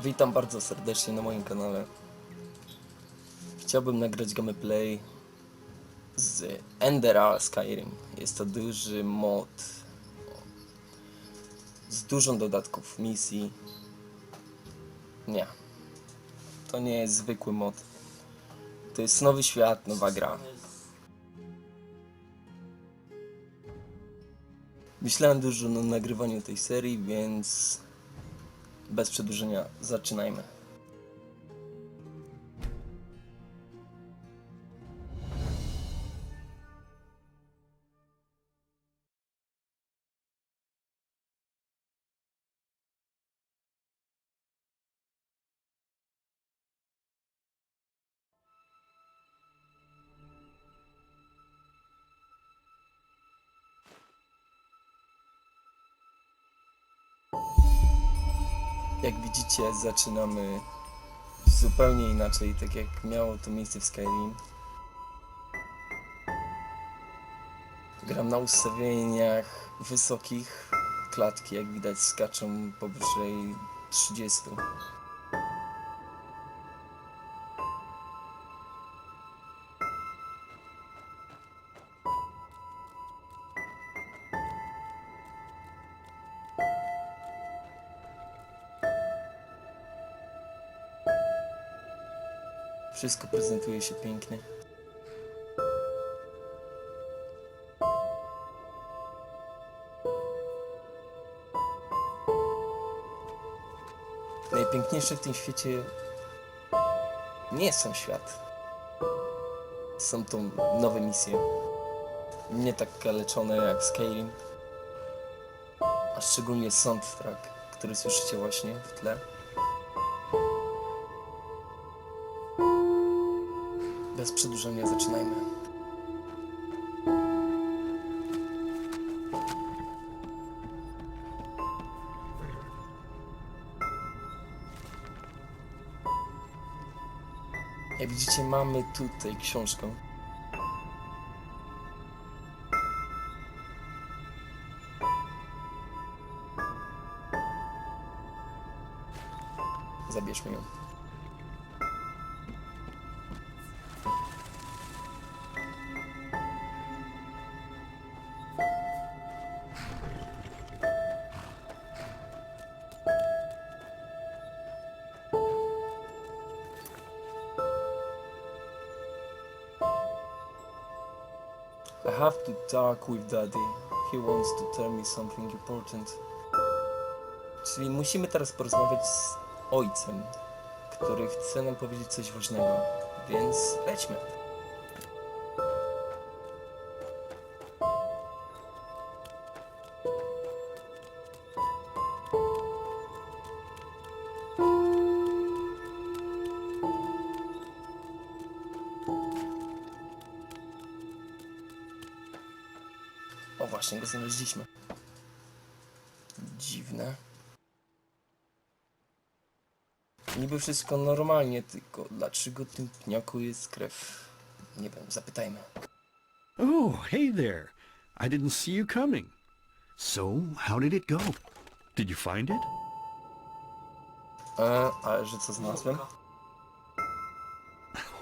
Witam bardzo serdecznie na moim kanale. Chciałbym nagrać gameplay z Enderal Skyrim. Jest to duży mod z dużą dodatków, misji. Nie, to nie jest zwykły mod. To jest nowy świat, nowa gra. Myślałem dużo o nagrywaniu tej serii, więc bez przedłużenia zaczynajmy. Jak widzicie, zaczynamy zupełnie inaczej, tak jak miało to miejsce w Skyrim. Gram na ustawieniach wysokich, klatki jak widać skaczą powyżej 30. Wszystko prezentuje się pięknie. Najpiękniejsze w tym świecie nie jest sam świat. Są to nowe misje. Nie tak kaleczone jak Skyrim. A szczególnie soundtrack, który słyszycie właśnie w tle. Bez przedłużenia zaczynajmy. Jak widzicie, mamy tutaj książkę. Zabierzmy ją. I have to talk with Daddy. He wants to tell me something important. Czyli musimy teraz porozmawiać z ojcem, który chce nam powiedzieć coś ważnego, więc lećmy. O właśnie, go znaleźliśmy. Dziwne. Niby wszystko normalnie, tylko dlaczego tym pniaku jest krew? Nie wiem, zapytajmy. Oh, hey there. I didn't see you coming. So, how did it go? Did you find it? Ale że co znalazłem?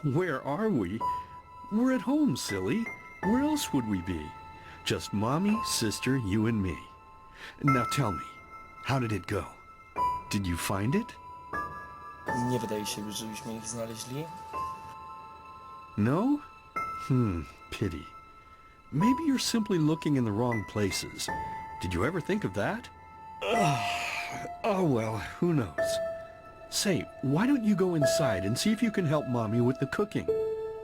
Where are we? We're at home, silly. Where else would we be? Just mommy, sister, you and me. Now tell me, how did it go? Did you find it? Nie wydaje się, żebyśmy ich znaleźli. No? Pity. Maybe you're simply looking in the wrong places. Did you ever think of that? Oh well, who knows? Say, why don't you go inside and see if you can help Mommy with the cooking?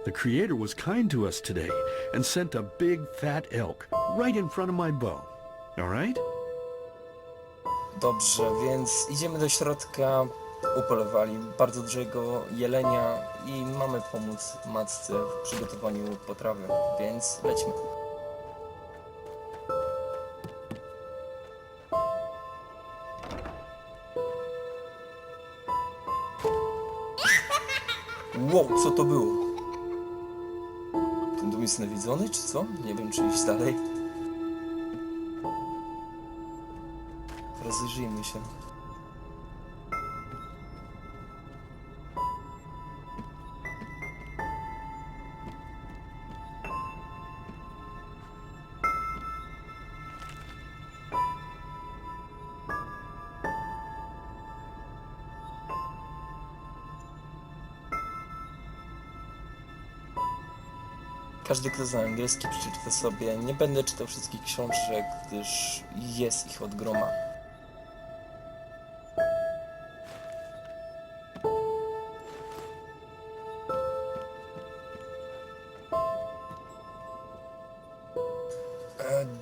The Creator was kind to us today and sent a big fat elk right in front of my bow. All right? Dobrze, więc idziemy do środka. Upolowali bardzo dużego jelenia i mamy pomóc matce w przygotowaniu potrawy, więc lećmy. Wow, co to było? Ten dom jest nawiedzony, czy co? Nie wiem, czy iść dalej. Rozejrzyjmy się. każdy, kto zna angielski, przeczyta sobie. Nie będę czytał wszystkich książek, gdyż jest ich od groma.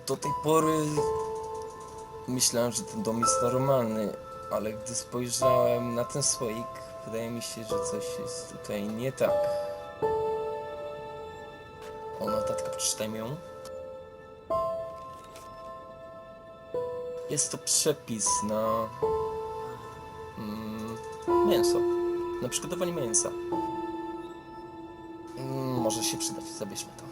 Do tej pory myślałem, że ten dom jest normalny, ale gdy spojrzałem na ten słoik, wydaje mi się, że coś jest tutaj nie tak. O, notatka, przeczytajmy ją. Jest to przepis na mięso, na przygotowanie mięsa. Może się przydać, zabierzmy to.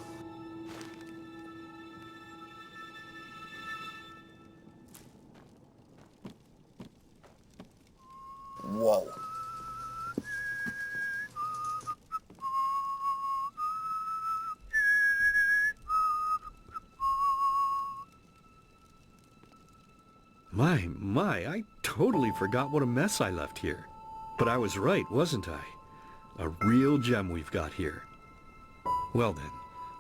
Wow. My, I totally forgot what a mess I left here. But I was right, wasn't I? A real gem we've got here. Well then,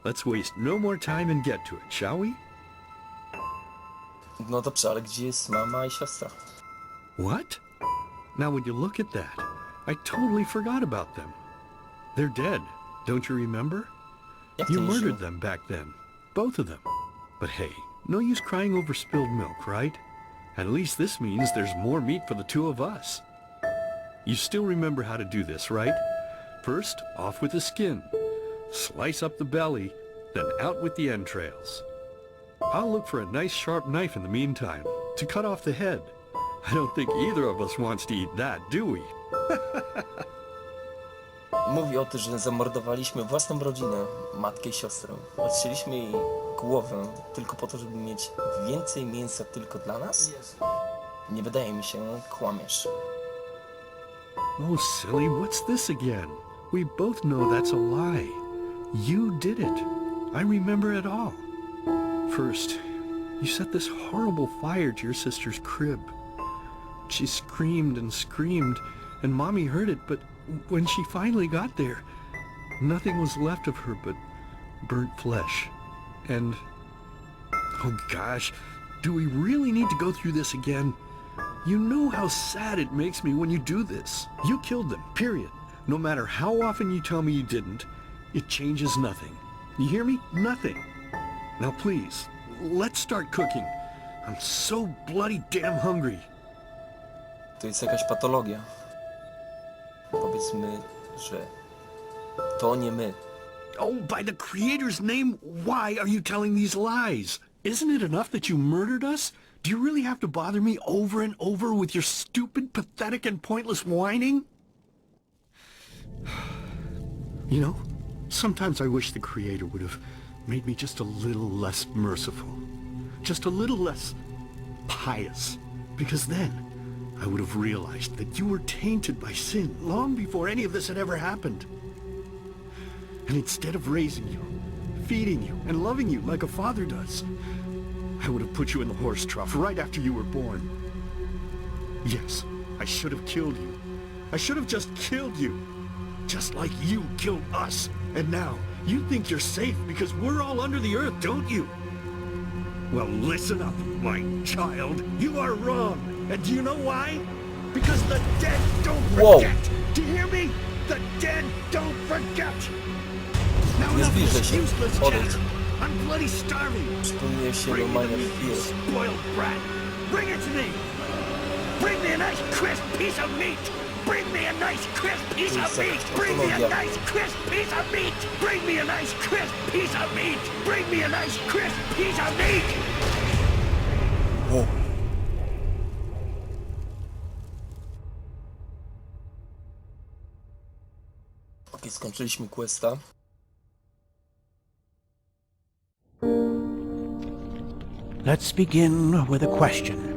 let's waste no more time and get to it, shall we? No dobrze, ale gdzie jest mama i siostra? What? Now when you look at that, I totally forgot about them. They're dead, don't you remember? Jak You to nie żył? murdered them back then, both of them. But hey, no use crying over spilled milk, right? At least this means there's more meat for the two of us. You still remember how to do this, right? First, off with the skin. Slice up the belly, then out with the entrails. I'll look for a nice sharp knife in the meantime, to cut off the head. I don't think either of us wants to eat that, do we? Mówi o tym, że zamordowaliśmy własną rodzinę, matkę i siostrę. Odcięliśmy jej głowę tylko po to, żeby mieć więcej mięsa tylko dla nas? Nie wydaje mi się, kłamiesz. Oh, silly, what's this again? We both know that's a lie. You did it. I remember it all. First, you set this horrible fire to your sister's crib. She screamed and screamed, and Mommy heard it, but when she finally got there, nothing was left of her but burnt flesh. And... oh gosh, do we really need to go through this again? You know how sad it makes me when you do this. You killed them, period. No matter how often you tell me you didn't, it changes nothing. You hear me? Nothing. Now please, let's start cooking. I'm so bloody damn hungry. To jest jakaś patologia. Powiedzmy, że to nie my. Oh, by the Creator's name, why are you telling these lies? Isn't it enough that you murdered us? Do you really have to bother me over and over with your stupid, pathetic, and pointless whining? You know, sometimes I wish the Creator would have made me just a little less merciful. Just a little less pious. Because then I would have realized that you were tainted by sin long before any of this had ever happened. And instead of raising you, feeding you, and loving you like a father does, I would have put you in the horse trough right after you were born. Yes, I should have killed you. I should have just killed you. Just like you killed us. And now, you think you're safe because we're all under the earth, don't you? Well, listen up, my child. You are wrong. And do you know why? Because the dead don't Whoa. forget. Do you hear me? The dead don't forget. Now Nie enough of zbliżaj this się. useless Odejdź. chatter. I'm bloody starving. Przypomniałem się Bring me normalnie the w meat, you chwilę. spoiled brat. Bring it to me. Bring me a nice crisp piece of meat. Bring me a nice crisp piece of meat. Bring me a nice crisp piece of meat. Bring me a nice crisp piece of meat. Bring me a nice crisp piece of meat. O. Okej, skończyliśmy questa. Let's begin with a question.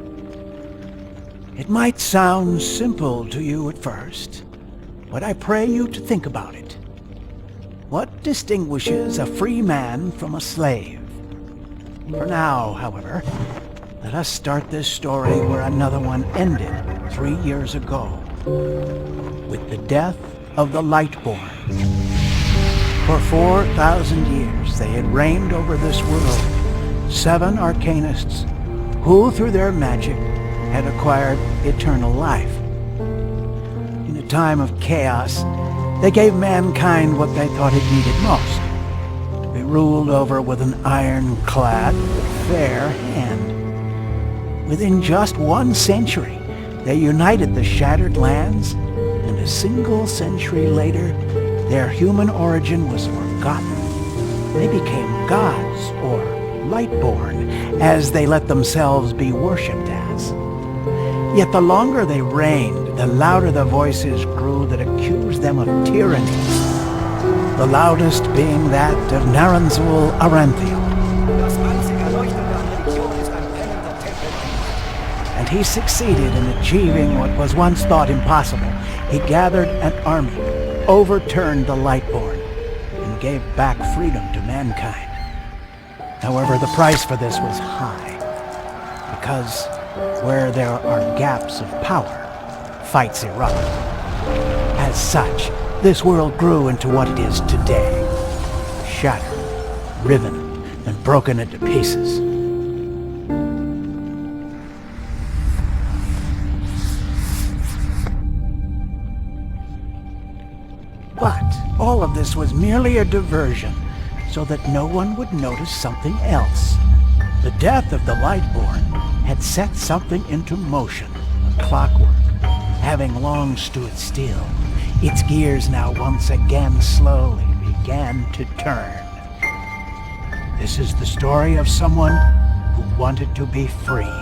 It might sound simple to you at first, but I pray you to think about it. What distinguishes a free man from a slave? For now, however, let us start this story where another one ended 3 years ago, with the death of the Lightborn. For 4,000 years they had reigned over this world, 7 arcanists who, through their magic, had acquired eternal life. In a time of chaos, they gave mankind what they thought it needed most, to be ruled over with an ironclad, fair hand. Within just 1 century, they united the shattered lands, and a single century later, their human origin was forgotten. They became gods, or lightborn, as they let themselves be worshipped as. Yet the longer they reigned, the louder the voices grew that accused them of tyranny, the loudest being that of Naranzul Aranthiel. And he succeeded in achieving what was once thought impossible. He gathered an army, overturned the Lightborn, and gave back freedom to mankind. However, the price for this was high, because where there are gaps of power, fights erupt. As such, this world grew into what it is today, shattered, riven, and broken into pieces. But all of this was merely a diversion, so that no one would notice something else. The death of the Lightborn had set something into motion, a clockwork, having long stood still. Its gears now once again slowly began to turn. This is the story of someone who wanted to be free.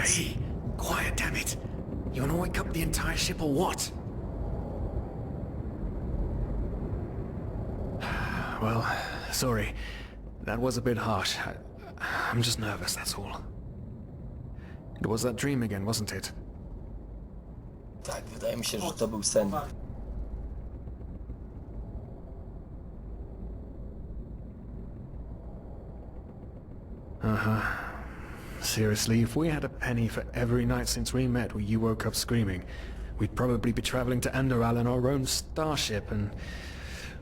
Hey, quiet, damn it! You wanna wake up the entire ship or what? Well, sorry. That was a bit harsh. I'm just nervous, that's all. It was that dream again, wasn't it? Tak, wydaje mi się, że to był sen. Uh-huh. Seriously, if we had a penny for every night since we met where you woke up screaming, we'd probably be traveling to Enderal in our own starship and...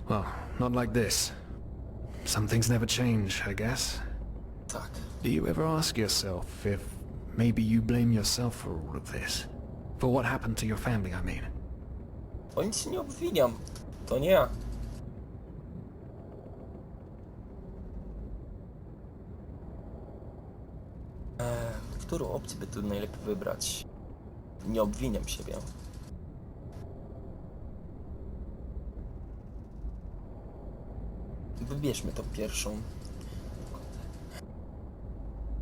well, not like this. Some things never change, I guess. Tak. Do you ever ask yourself if maybe you blame yourself for all of this? For what happened to your family, I mean? O nic się nie obwiniam. To nie ja. Którą opcję by tu najlepiej wybrać? Nie obwiniam siebie. Wybierzmy tą pierwszą.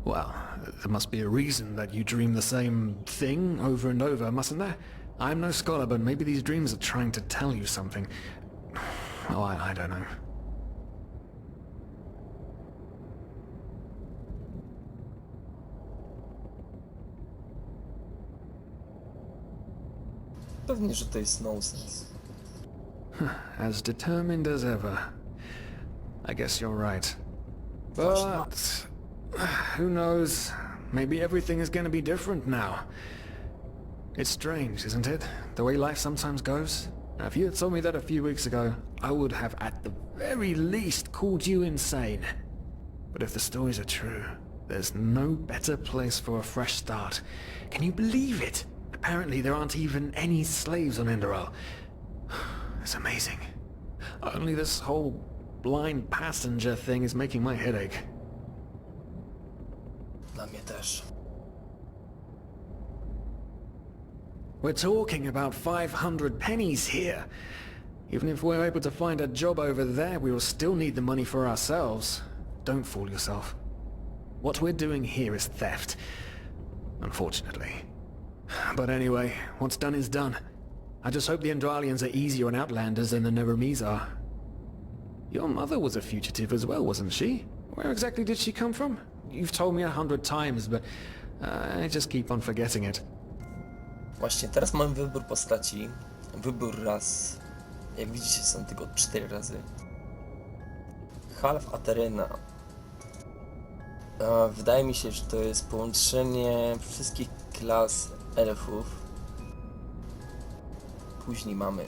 Well, there must be a reason that you dream the same thing over and over, mustn't there? I'm no scholar, but maybe these dreams are trying to tell you something. Oh, I don't know. Pewnie, że to jest nonsens. As determined as ever. I guess you're right. But... who knows? Maybe everything is going to be different now. It's strange, isn't it? The way life sometimes goes. Now, if you had told me that a few weeks ago, I would have at the very least called you insane. But if the stories are true, there's no better place for a fresh start. Can you believe it? Apparently there aren't even any slaves on Enderal. It's amazing. Only this whole blind passenger thing is making my head ache. Dla mnie też. We're talking about 500 pennies here. Even if we're able to find a job over there, we will still need the money for ourselves. Don't fool yourself. What we're doing here is theft. Unfortunately. But anyway, what's done is done. I just hope the Endralians are easier on Outlanders than the Neremes are. Your mother was a fugitive as well, wasn't she? Where exactly did she come from? You've told me 100 times, but I just keep on forgetting it. Właśnie, teraz mam wybór postaci. Wybór ras. Jak widzicie, są tylko 4 razy. Half Aterena. Wydaje mi się, że to jest połączenie wszystkich klas elfów. Później mamy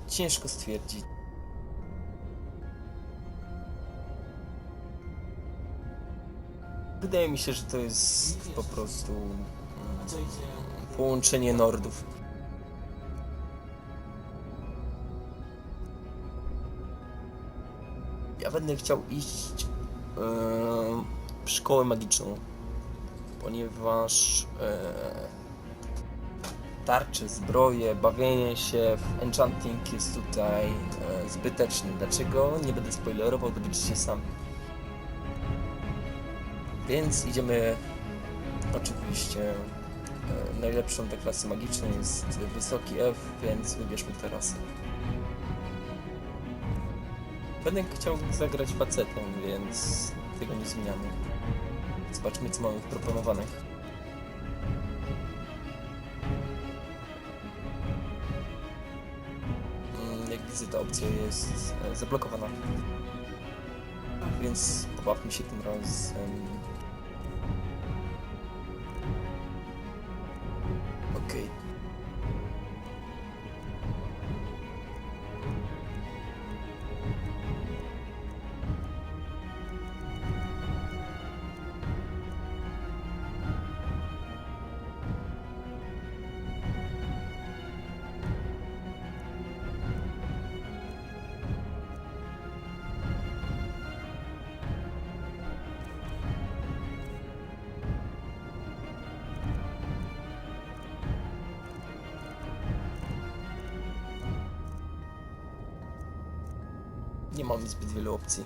ciężko stwierdzić. Wydaje mi się, że to jest po prostu połączenie nordów. Ja będę chciał iść w szkołę magiczną, ponieważ tarcze, zbroje, bawienie się w enchanting jest tutaj zbyteczne. Dlaczego? Nie będę spoilerował, dowiecie sami. Więc idziemy, oczywiście najlepszą do klasy magicznej jest wysoki F, więc wybierzmy teraz. Będę chciał zagrać facetem, więc tego nie zmieniamy. Zobaczmy, co mamy w proponowanych. Jak widzę, ta opcja jest zablokowana. Więc pobawmy się tym razem. Okej. Nie mamy zbyt wielu opcji.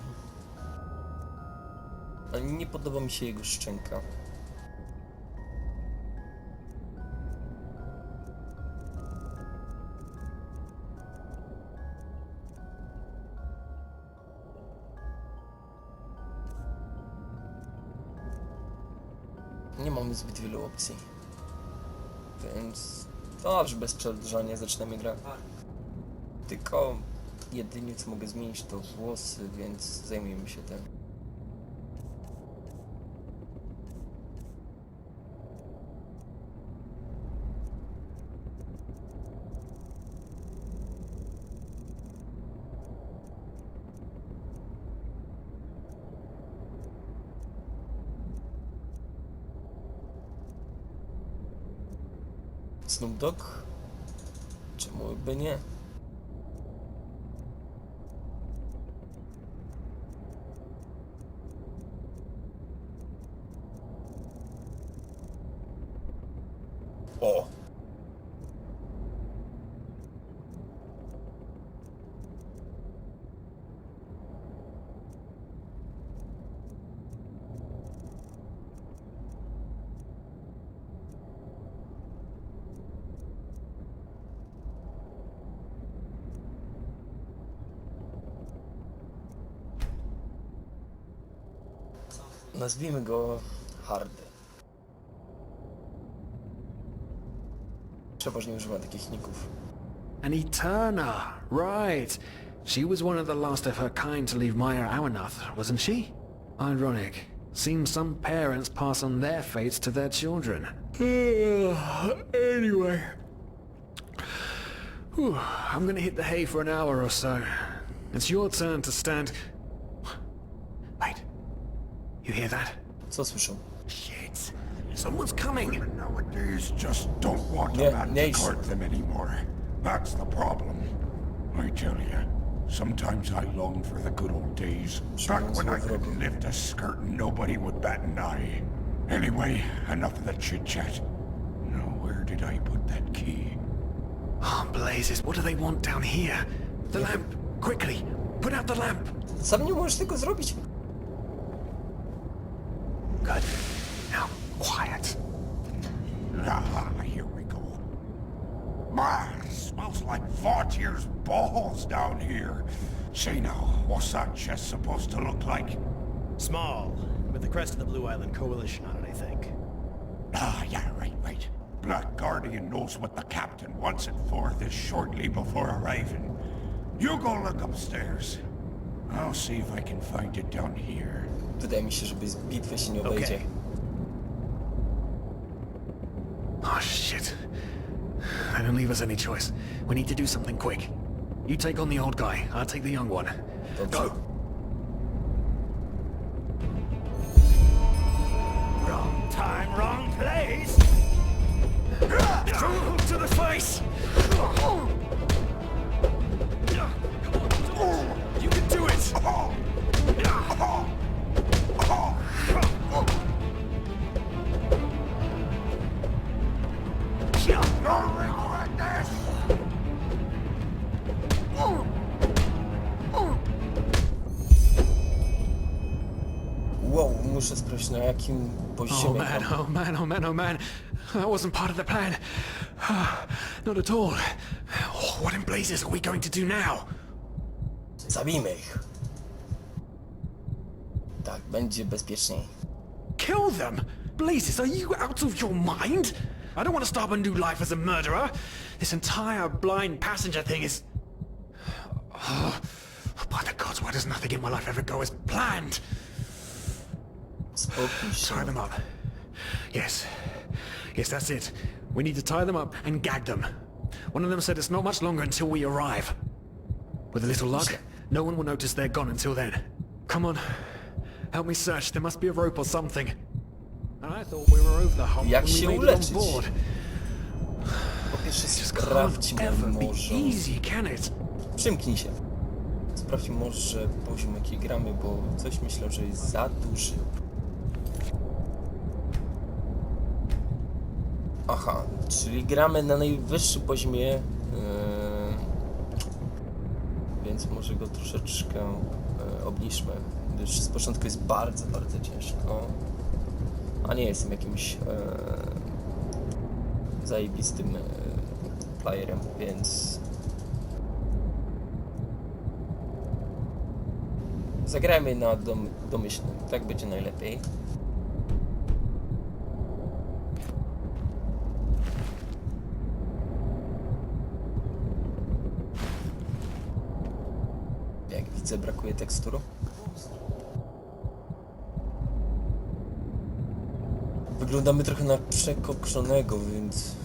Ale nie podoba mi się jego szczęka. Nie mamy zbyt wielu opcji. Więc dobrze, bez przedłużania zaczynamy grę. Tylko jedynie co mogę zmienić to włosy, więc zajmijmy się tym. Snoop Dogg? Czemu by nie? O! Nazwijmy go Hardy. Przeważnie używam takich ników. An Eterna, right. She was one of the last of her kind to leave Maya Awernath, wasn't she? Ironic. Seems some parents pass on their fates to their children. Anyway. Whew, I'm gonna hit the hay for an hour or so. It's your turn to stand... Wait. You hear that? Co słyszę? Shit. Someone's coming. Nowadays just don't want a man to court them anymore. That's the problem. I tell you, sometimes I long for the good old days. Back when I could lift a skirt and nobody would bat an eye. Anyway, enough of the chit-chat. Now, where did I put that key? Oh, blazes, what do they want down here? The lamp! Quickly! Put out the lamp! Sam nie możesz tego zrobić. Good. Now, quiet. Ah, here we go. Man, smells like Vaughtier's balls down here. Say now, what's that chest supposed to look like? Small, with the crest of the Blue Island Coalition on it, I think. Ah, yeah, right. Black Guardian knows what the captain wants it for this shortly before arriving. You go look upstairs. I'll see if I can find it down here. Wydaje mi się, że bez bitwy się nie obejdzie. Okay. Oh shit. They don't leave us any choice. We need to do something quick. You take on the old guy, I'll take the young one. Dobrze. Go! Wrong time, wrong place! To the face! You can do it! You'll regret this! Wow, muszę sprawdzić na jakim Oh poziomie man, tam. oh man, oh man, oh man. That wasn't part of the plan. Not at all. Oh, what in blazes are we going to do now? Zabijmy ich. Tak, będzie bezpieczniej. Kill them? Blazes, are you out of your mind? I don't want to start a new life as a murderer. This entire blind passenger thing is... Oh, by the gods, why does nothing in my life ever go as planned? Spokój się. Tie them up. Yes. Yes, that's it. We need to tie them up and gag them. One of them said it's not much longer until we arrive. With a little luck, no one will notice they're gone until then. Come on. Help me search. There must be a rope or something. And I thought we were over the hump Jak when we się made it uleczyć? on board. Po pierwsze It just sprawdźmy can't ever be może... easy, can it? Przymknij się. Sprawdźmy może poziom jaki gramy, bo coś myślę, że jest za duży. Aha, czyli gramy na najwyższym poziomie, więc może go troszeczkę obniżmy, gdyż z początku jest bardzo, bardzo ciężko, a nie jestem jakimś zajebistym playerem, więc zagrajmy na domyślnym, tak będzie najlepiej. Jak widzę, brakuje teksturu. Wyglądamy trochę na przekokszonego, więc...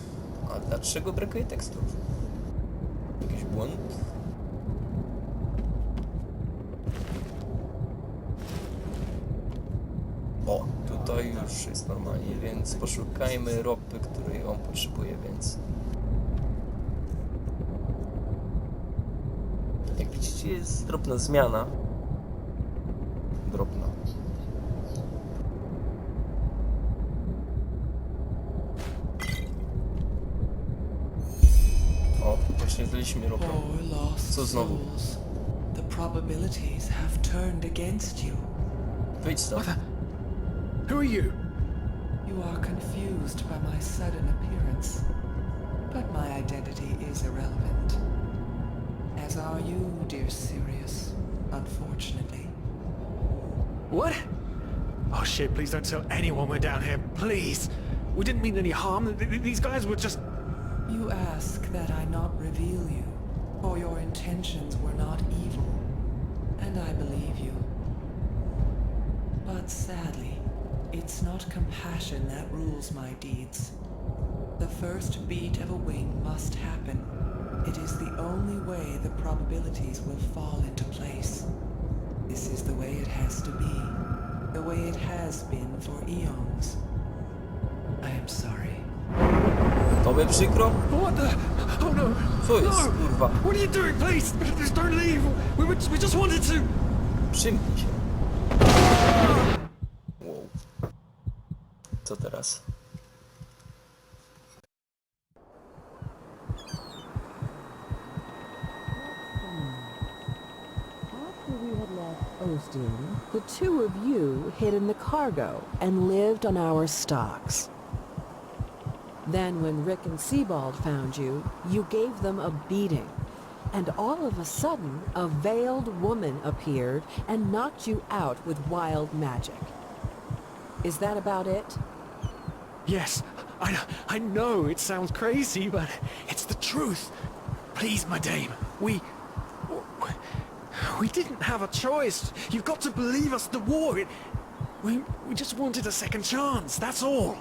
A dlaczego brakuje teksturów? Jakiś błąd? O, tutaj już jest normalnie, więc poszukajmy ropy, której on potrzebuje, więc... Jak widzicie, jest drobna zmiana. Drobna. O, właśnie znaleźliśmy ropę. Poor lost Co znowu? souls. The probabilities have turned against you. Wyjdź stąd. Who are you? You are confused by my sudden appearance, but my identity is irrelevant. As are you, dear Sirius, unfortunately. What? Oh shit, please don't tell anyone we're down here, please. We didn't mean any harm. These guys were just... You ask that I not reveal you, for your intentions were not evil, and I believe you. But sadly, it's not compassion that rules my deeds. The first beat of a wing must happen. It is the only way the probabilities will fall into place. This is the way it has to be. The way it has been for eons. I am sorry. Tobie przykro? What the... Oh no! Co jest, No! kurwa? What are you doing, please? Just don't leave! We just wanted to... Przymknij się. Wow. Co teraz? After we had left Osteen, the two of you hid in the cargo and lived on our stocks. Then when Rick and Sebald found you, you gave them a beating. And all of a sudden, a veiled woman appeared and knocked you out with wild magic. Is that about it? Yes, I know it sounds crazy, but it's the truth. Please, my dame, we didn't have a choice. You've got to believe us, the war, we just wanted a second chance, that's all.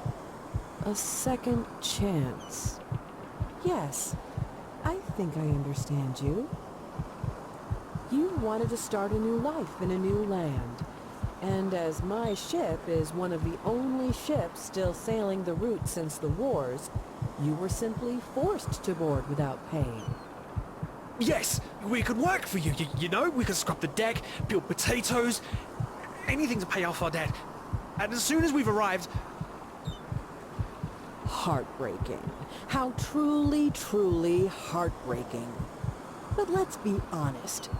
A second chance. Yes, I think I understand you. You wanted to start a new life in a new land. And as my ship is one of the only ships still sailing the route since the wars, you were simply forced to board without paying. Yes, we could work for you, you know, we could scrub the deck, build potatoes, anything to pay off our debt. And as soon as we've arrived... Heartbreaking. How truly, truly heartbreaking. But let's be honest.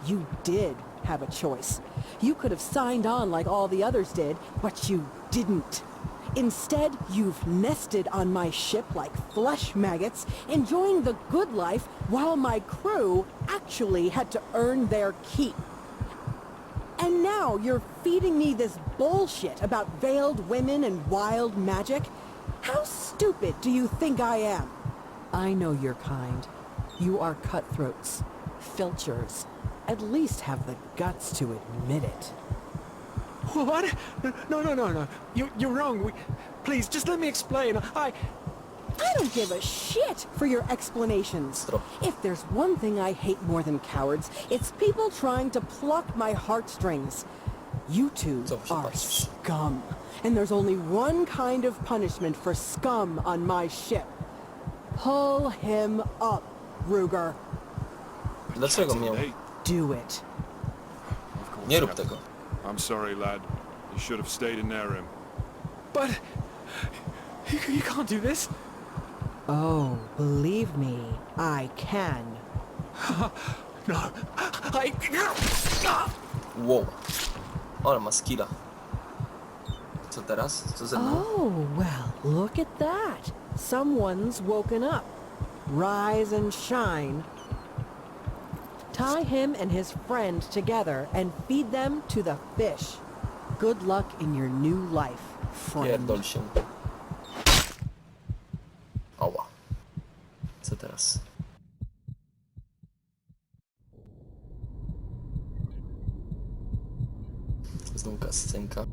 You did have a choice. You could have signed on like all the others did, but you didn't. Instead, you've nested on my ship like flesh maggots, enjoying the good life while my crew actually had to earn their keep. And now you're feeding me this bullshit about veiled women and wild magic? How stupid do you think I am? I know your kind. You are cutthroats, filchers. At least have the guts to admit it. What? No. You're wrong. Please, just let me explain. I don't give a shit for your explanations. If there's one thing I hate more than cowards, it's people trying to pluck my heartstrings. You two are scum. And there's only one kind of punishment for scum on my ship. Pull him up, Ruger. Dlaczego miał? Do it. Nie rób tego. I'm sorry, lad. You should have stayed in there, But... You can't do this. Oh, believe me, I can. No, Wow. Ale ma skilla. Co teraz? Co ze mną? Oh, well, look at that. Someone's woken up. Rise and shine. Tie him and his friend together and feed them to the fish. Good luck in your new life, friend. Pierdol się. Ała. Co teraz? Znowu kascenka.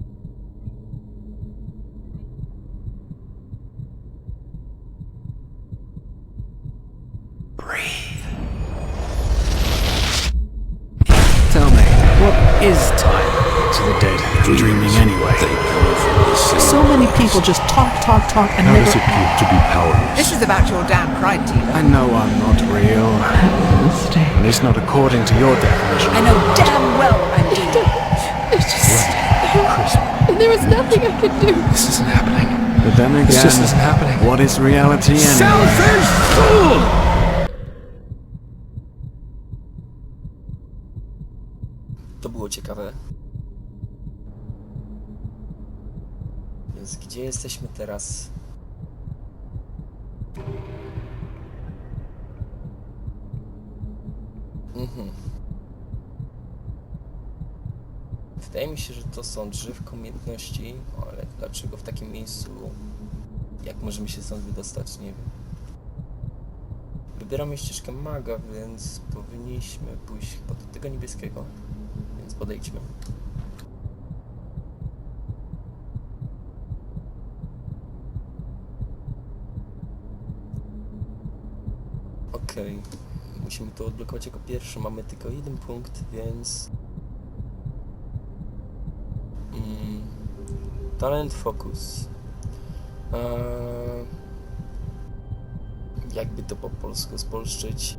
Tell me, what is time to the dead dreaming anyway? So many people just talk and How never... does it feel to be powerless? This is about your damn pride, Tina. I know I'm not real. At least not according to your definition. I know damn well I'm doing. It's just... There was nothing I could do. This isn't happening. But then again, this just isn't happening. What is reality anyway? Selfish fool! To było ciekawe. Więc gdzie jesteśmy teraz? Wydaje mi się, że to są drzewko umiejętności, ale dlaczego w takim miejscu? Jak możemy się stąd wydostać? Nie wiem. Wybieramy ścieżkę maga, więc powinniśmy pójść chyba do tego niebieskiego. Więc podejdźmy. Okej. Musimy to odblokować jako pierwszy. Mamy tylko jeden punkt, więc... Talent focus. Jakby to po polsku spolszczyć?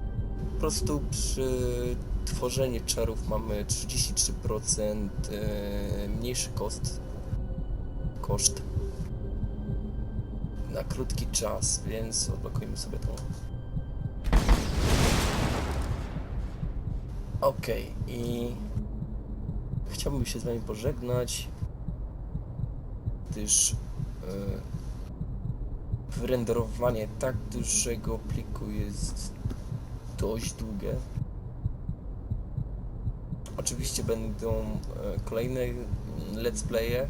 Po prostu przy tworzeniu czarów mamy 33% mniejszy koszt na krótki czas, więc odblokujmy sobie tą. Okej, i chciałbym się z wami pożegnać, gdyż wyrenderowanie tak dużego pliku jest dość długie. Oczywiście będą kolejne let's playe.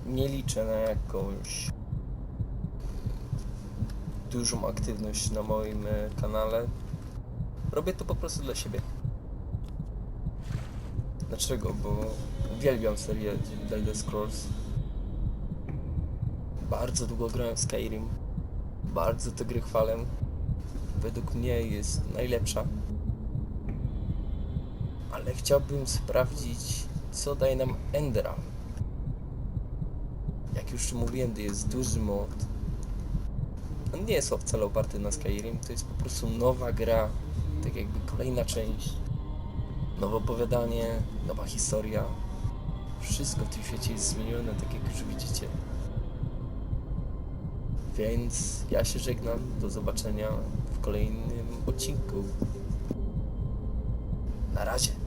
nie liczę na jakąś dużą aktywność na moim kanale. Robię to po prostu dla siebie. Dlaczego? Bo uwielbiam serię The Elder Scrolls. Bardzo długo grałem w Skyrim. Bardzo tę grę chwalę. Według mnie jest najlepsza. Ale chciałbym sprawdzić, co daje nam Enderal. Jak już mówiłem, to jest duży mod. On nie jest wcale oparty na Skyrim, to jest po prostu nowa gra, tak jakby kolejna część. Nowe opowiadanie, nowa historia. Wszystko w tym świecie jest zmienione, tak jak już widzicie. Więc ja się żegnam, do zobaczenia w kolejnym odcinku. Na razie.